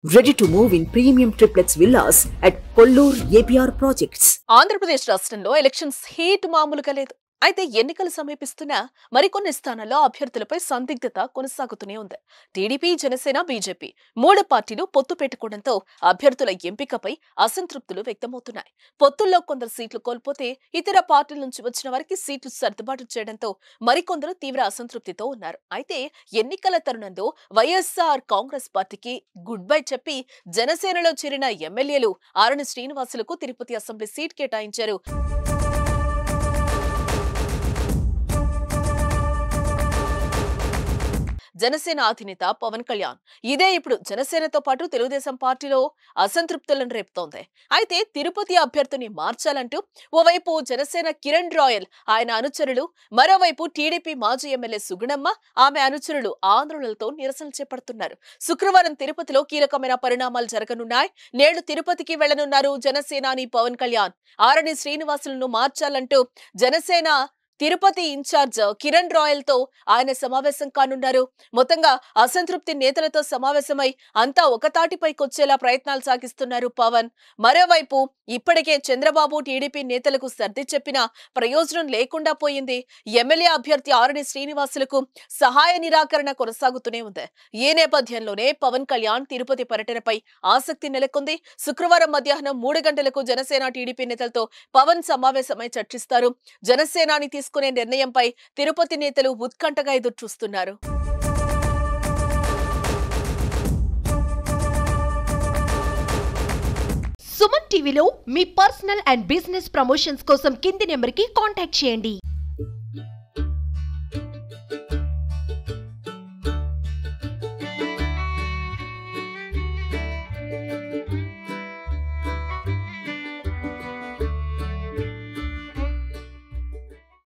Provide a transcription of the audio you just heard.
Ready to move in premium triplex villas at Kollur APR Projects. Andhra Pradesh రాష్ట్రంలో elections heat మామూలుగా లేదు. అయితే ఎన్నికలు సమీపిస్తున్నా మరికొన్ని స్థానాల్లో అభ్యర్థులపై సందిగ్ధత కొనసాగుతూనే ఉంది. టీడీపీ, జనసేన, బీజేపీ మూడు పార్టీలు పొత్తు పెట్టుకోవడంతో అభ్యర్థుల ఎంపికపై అసంతృప్తులు వ్యక్తమవుతున్నాయి. పొత్తుల్లో కొందరు సీట్లు కోల్పోతే ఇతర పార్టీల నుంచి వచ్చిన వారికి సీట్లు సర్దుబాటు చేయడంతో మరికొందరు తీవ్ర అసంతృప్తితో ఉన్నారు. అయితే ఎన్నికల తరుణంలో వైఎస్ఆర్ కాంగ్రెస్ పార్టీకి గుడ్ బై చెప్పి జనసేనలో చేరిన ఎమ్మెల్యేలు ఆరణి శ్రీనివాసులకు తిరుపతి అసెంబ్లీ సీట్ కేటాయించారు. జనసేన అధినేత పవన్ కళ్యాణ్ ఇదే ఇప్పుడు జనసేనతో పాటు తెలుగుదేశం పార్టీలో అసంతృప్తులను రేపుతోంది. అయితే తిరుపతి అభ్యర్థిని మార్చాలంటూ ఓవైపు జనసేన కిరణ్ రాయల్ ఆయన అనుచరులు, మరోవైపు టీడీపీ మాజీ ఎమ్మెల్యే సుగుణమ్మ ఆమె అనుచరులు ఆందోళనలతో నిరసనలు చేపడుతున్నారు. శుక్రవారం తిరుపతిలో కీలకమైన పరిణామాలు జరగనున్నాయి. నేడు తిరుపతికి వెళ్లనున్నారు జనసేనాని పవన్ కళ్యాణ్. ఆరణి శ్రీనివాసులను మార్చాలంటూ జనసేన తిరుపతి ఇన్ఛార్జ్ కిరణ్ రాయల్ తో ఆయన సమావేశం కానున్నారు. మొత్తంగా అసంతృప్తి నేతలతో సమావేశమై అంతా ఒకతాటిపైకొచ్చేలా ప్రయత్నాలు సాగిస్తున్నారు పవన్. మరోవైపు ఇప్పటికే చంద్రబాబు టీడీపీ నేతలకు సర్ది చెప్పినా ప్రయోజనం లేకుండా పోయింది. ఎమ్మెల్యే అభ్యర్థి ఆరణి శ్రీనివాసులకు సహాయ నిరాకరణ కొనసాగుతూనే ఉంది. ఈ నేపథ్యంలోనే పవన్ కళ్యాణ్ తిరుపతి పర్యటనపై ఆసక్తి నెలకొంది. శుక్రవారం మధ్యాహ్నం 3 గంటలకు జనసేన టీడీపీ నేతలతో పవన్ సమావేశమై చర్చిస్తారు. జనసేనాని తీసుకునే నిర్ణయంపై తిరుపతి నేతలు ఉత్కంఠగా ఎదురుచూస్తున్నారు. సుమన్ టీవీలో మీ పర్సనల్ అండ్ బిజినెస్ ప్రమోషన్స్ కోసం కింది నెంబర్కి కాంటాక్ట్ చేయండి.